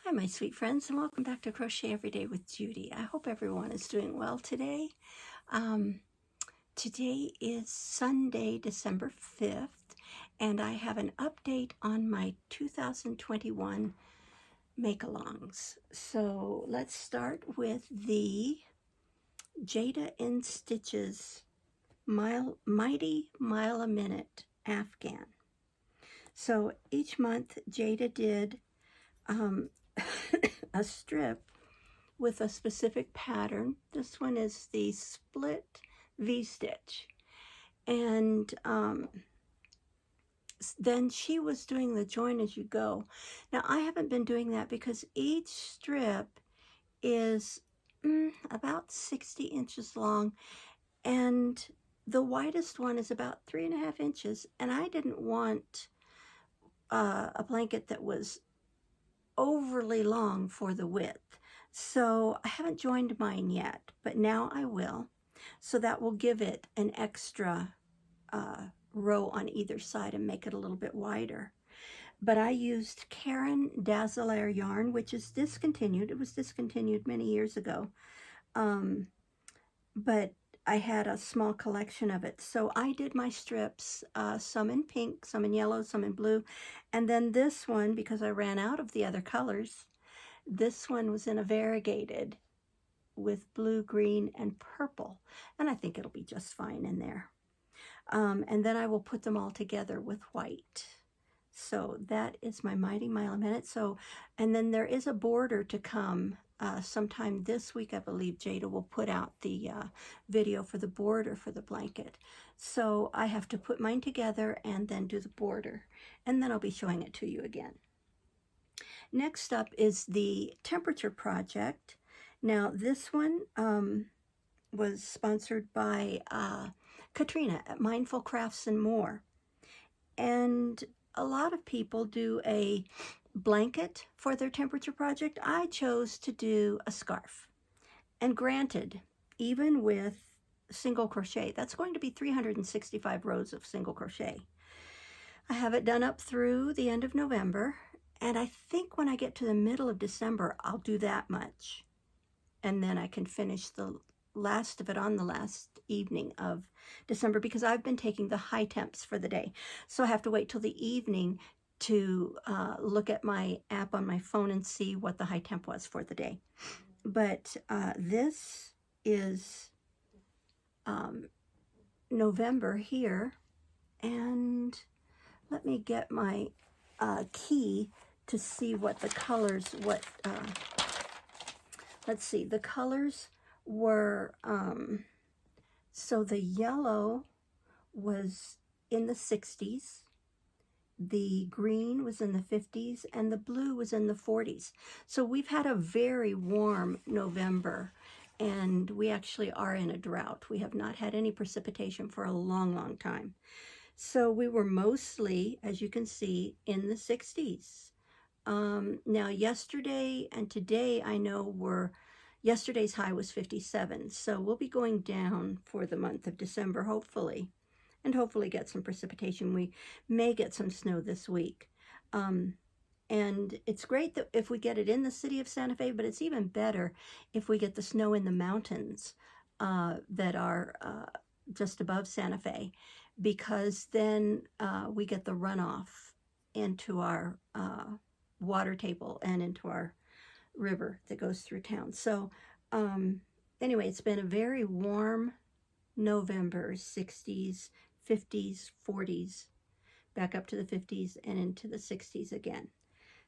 Hi, my sweet friends, and welcome back to Crochet Every Day with Judy. I hope everyone is doing well today. Um, Today is Sunday, December 5th, and I have an update on my 2021 make-alongs. So let's start with the Jada in Stitches Mighty Mile a Minute Afghan. So each month Jada did a strip with a specific pattern. This one is the split V-stitch. And then she was doing the join as you go. Now I haven't been doing that because each strip is about 60 inches long, and the widest one is about 3.5 inches, and I didn't want a blanket that was overly long for the width. So I haven't joined mine yet, but now I will. So that will give it an extra row on either side and make it a little bit wider. But I used Karen Dazzler yarn, which is discontinued. It was discontinued many years ago. But I had a small collection of it. So I did my strips, some in pink, some in yellow, some in blue. And then this one, because I ran out of the other colors, this one was in a variegated with blue, green, and purple. And I think it'll be just fine in there. And then I will put them all together with white. So that is my Mighty Mile a Minute. So, and then there is a border to come sometime this week. I believe Jada will put out the video for the border for the blanket. So I have to put mine together and then do the border. And then I'll be showing it to you again. Next up is the temperature project. Now this one was sponsored by Katrina at Mindful Crafts and More. And a lot of people do a blanket for their temperature project. I chose to do a scarf. And granted, even with single crochet, that's going to be 365 rows of single crochet. I have it done up through the end of November, and I think when I get to the middle of December, I'll do that much. And then I can finish the last of it on the last evening of December, because I've been taking the high temps for the day. So I have to wait till the evening to look at my app on my phone and see what the high temp was for the day. But this is November here, and let me get my key to see what the colors, let's see, the colors were, so the yellow was in the 60s, the green was in the 50s, and the blue was in the 40s. So we've had a very warm November, and we actually are in a drought. We have not had any precipitation for a long, long time. So we were mostly, as you can see, in the 60s. Now yesterday and today, I know yesterday's high was 57, so we'll be going down for the month of December, hopefully, and hopefully get some precipitation. We may get some snow this week. And it's great that if we get it in the city of Santa Fe, but it's even better if we get the snow in the mountains that are just above Santa Fe, because then we get the runoff into our water table and into our river that goes through town. So anyway, it's been a very warm November, 60s, 50s, 40s, back up to the 50s and into the 60s again.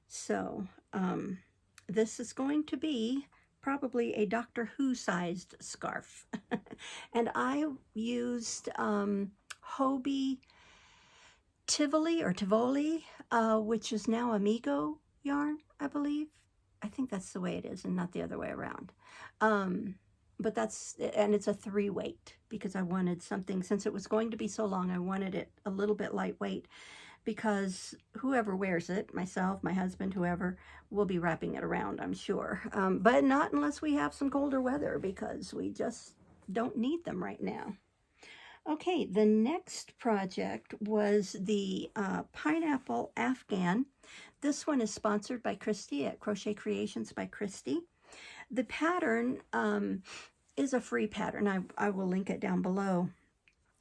So this is going to be probably a Doctor Who sized scarf. And I used Hobie Tivoli, which is now Amigo yarn, I believe. I think that's the way it is and not the other way around. But and it's a 3-weight, because I wanted something, since it was going to be so long, I wanted it a little bit lightweight, because whoever wears it, myself, my husband, whoever, will be wrapping it around, I'm sure. But not unless we have some colder weather, because we just don't need them right now. Okay, the next project was the Pineapple Afghan. This one is sponsored by Christy at Crochet Creations by Christy. The pattern is a free pattern. I will link it down below.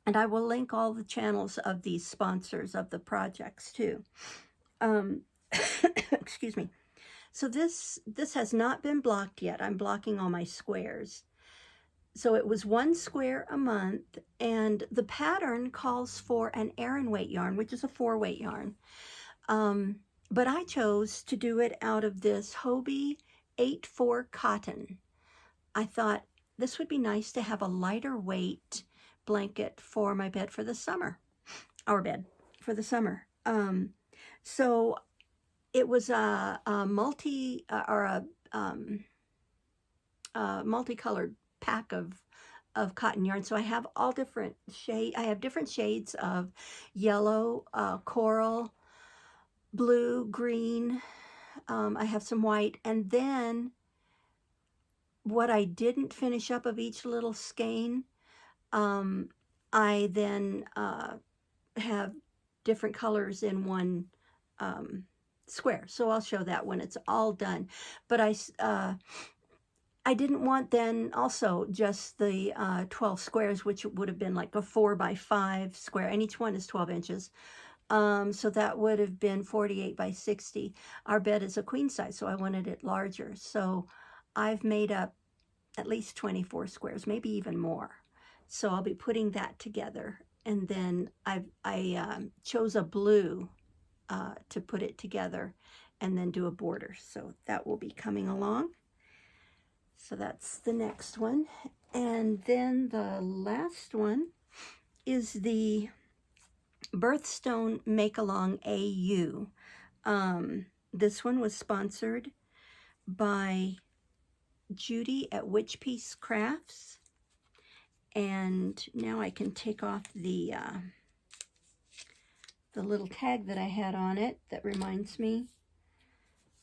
And I will link all the channels of these sponsors of the projects too. Excuse me. So this has not been blocked yet. I'm blocking all my squares. So it was 1 square a month, and the pattern calls for an Aran weight yarn, which is a 4-weight yarn. But I chose to do it out of this Hobie 8/4 cotton. I thought this would be nice to have a lighter weight blanket for my bed for the summer, our bed for the summer. So it was a multicolored pack of cotton yarn. So I have all different shades. I have different shades of yellow, coral, blue, green. I have some white, and then what I didn't finish up of each little skein, I then have different colors in one square. So I'll show that when it's all done. But I didn't want then also just the 12 squares, which would have been like a 4x5 square, and each one is 12 inches. So that would have been 48 by 60. Our bed is a queen size, so I wanted it larger. So I've made up at least 24 squares, maybe even more. So I'll be putting that together. And then I chose a blue to put it together and then do a border. So that will be coming along. So that's the next one. And then the last one is the Birthstone Make Along AU. This one was sponsored by Judy at Witch Piece Crafts. And now I can take off the little tag that I had on it that reminds me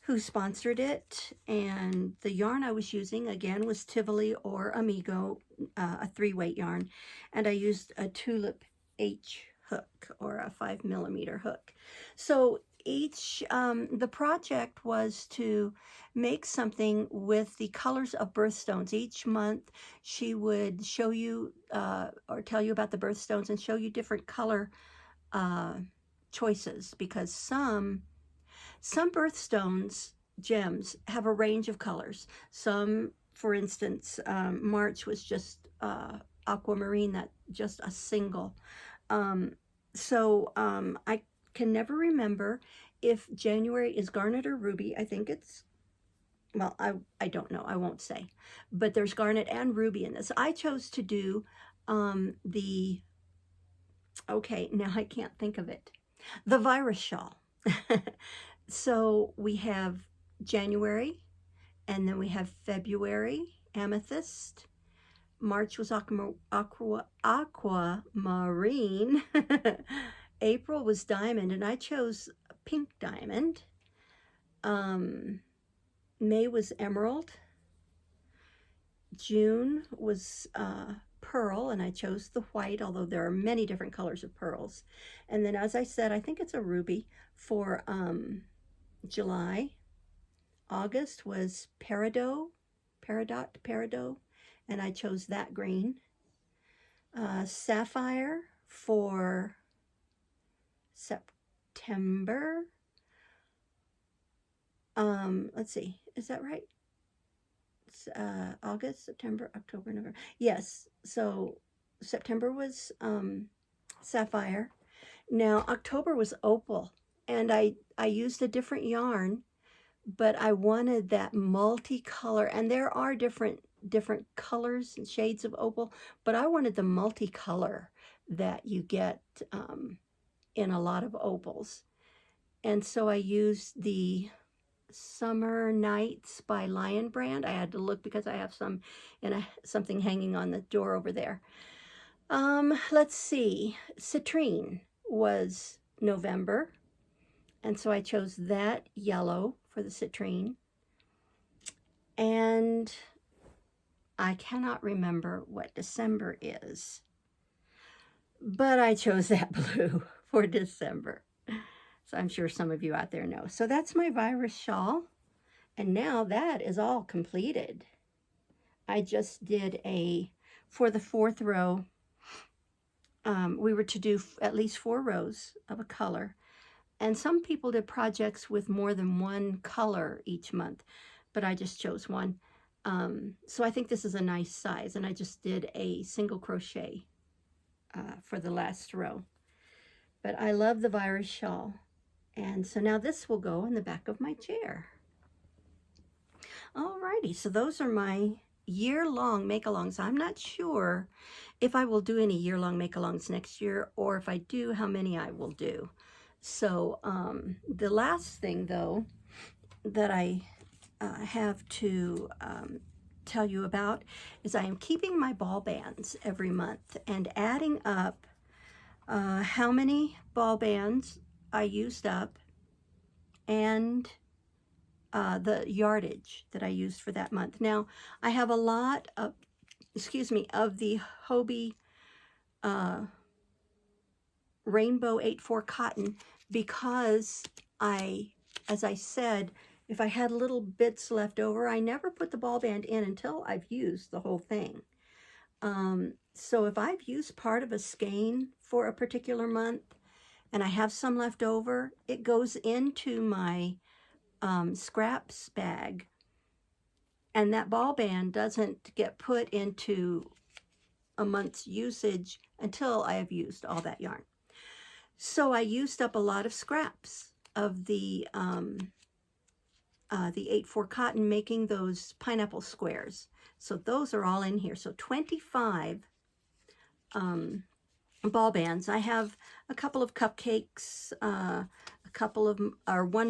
who sponsored it. And the yarn I was using, again, was Tivoli or Amigo, a 3-weight yarn. And I used a Tulip H hook, or a 5mm hook. So the project was to make something with the colors of birthstones. Each month she would show you or tell you about the birthstones and show you different color choices, because some birthstones gems have a range of colors. Some, for instance, March was just aquamarine, that just a single. I can never remember if January is garnet or ruby. I think it's, well, I don't know, I won't say, but there's garnet and ruby in this. I chose to do okay, now I can't think of it, the virus shawl. So we have January, and then we have February, amethyst. March was aquamarine. April was diamond, and I chose pink diamond. May was emerald. June was pearl, and I chose the white, although there are many different colors of pearls. And then, as I said, I think it's a ruby for July. August was peridot, and I chose that green. Sapphire for September. Let's see, is that right? August, September, October, November. Yes, so September was sapphire. Now October was opal, and I used a different yarn, but I wanted that multicolor, and there are different colors and shades of opal, but I wanted the multicolor that you get in a lot of opals. And so I used the Summer Nights by Lion Brand. I had to look because I have some in something hanging on the door over there. Let's see, citrine was November, and so I chose that yellow for the citrine. And I cannot remember what December is, but I chose that blue for December. So I'm sure some of you out there know. So that's my virus shawl. And now that is all completed. I just did for the 4th row, we were to do at least 4 rows of a color. And some people did projects with more than one color each month, but I just chose one. So I think this is a nice size, and I just did a single crochet for the last row. But I love the virus shawl. And so now this will go in the back of my chair. Alrighty, so those are my year-long make-alongs. I'm not sure if I will do any year-long make-alongs next year, or if I do, how many I will do. So the last thing, though, that I have to tell you about is I am keeping my ball bands every month and adding up how many ball bands I used up and the yardage that I used for that month. Now, I have a lot of, of the Hobie Rainbow 8/4 cotton, because as I said, if I had little bits left over, I never put the ball band in until I've used the whole thing. So if I've used part of a skein for a particular month and I have some left over, it goes into my scraps bag, and that ball band doesn't get put into a month's usage until I have used all that yarn. So I used up a lot of scraps of the 8/4 cotton, making those pineapple squares. So those are all in here. So 25 ball bands. I have a couple of cupcakes, one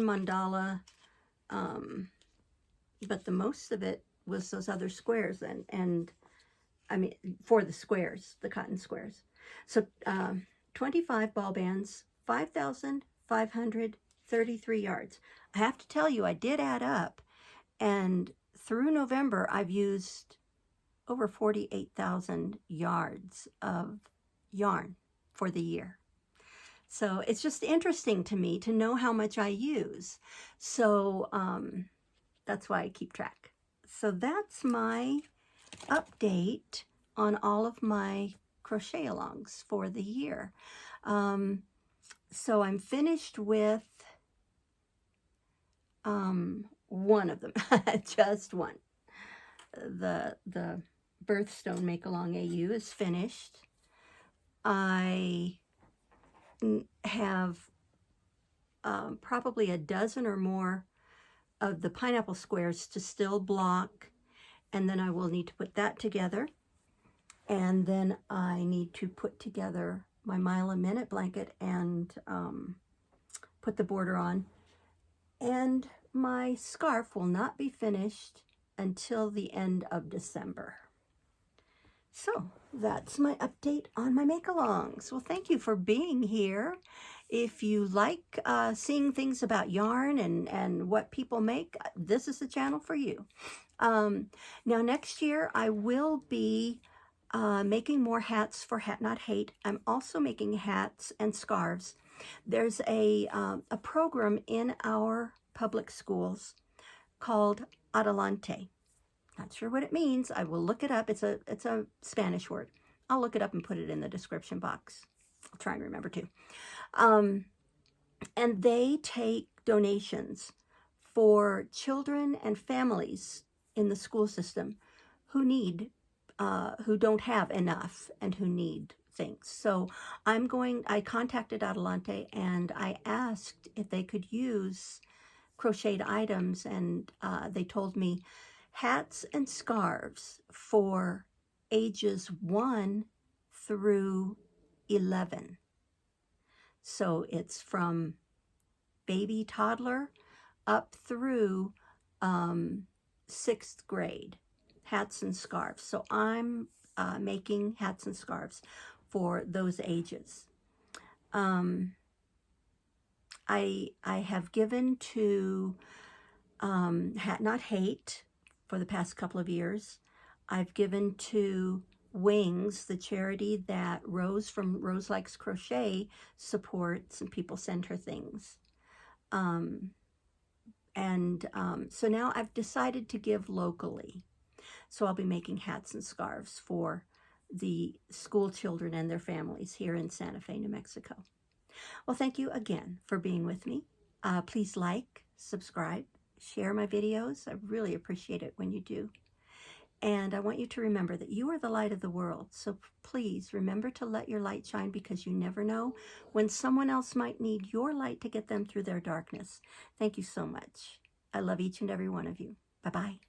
mandala, but the most of it was those other squares, and I mean, for the squares, the cotton squares. So 25 ball bands, 5,533 yards. I have to tell you, I did add up, and through November, I've used over 48,000 yards of yarn for the year. So it's just interesting to me to know how much I use. So that's why I keep track. So that's my update on all of my crochet alongs for the year. So I'm finished with one of them, just one. The Birthstone Make Along AU is finished. I have probably a dozen or more of the pineapple squares to still block, and then I will need to put that together. And then I need to put together my mile a minute blanket and put the border on. And my scarf will not be finished until the end of December. So that's my update on my make-alongs. Well, thank you for being here. If you like seeing things about yarn and what people make, this is the channel for you. Now, next year, I will be making more hats for Hat Not Hate. I'm also making hats and scarves. There's a program in our public schools called Adelante. Not sure what it means. I will look it up. It's a Spanish word. I'll look it up and put it in the description box. I'll try and remember to. And they take donations for children and families in the school system who don't have enough and who need things. So I contacted Adelante and I asked if they could use crocheted items, and they told me hats and scarves for ages 1 through 11. So it's from baby toddler up through 6th grade, hats and scarves. So I'm making hats and scarves for those ages. I have given to Hat Not Hate for the past couple of years. I've given to Wings, the charity that Rose from Rose Likes Crochet supports, and people send her things. So now I've decided to give locally. So I'll be making hats and scarves for the school children and their families here in Santa Fe, New Mexico. Well, thank you again for being with me. Please like, subscribe, share my videos. I really appreciate it when you do. And I want you to remember that you are the light of the world. So please remember to let your light shine, because you never know when someone else might need your light to get them through their darkness. Thank you so much. I love each and every one of you. Bye-bye.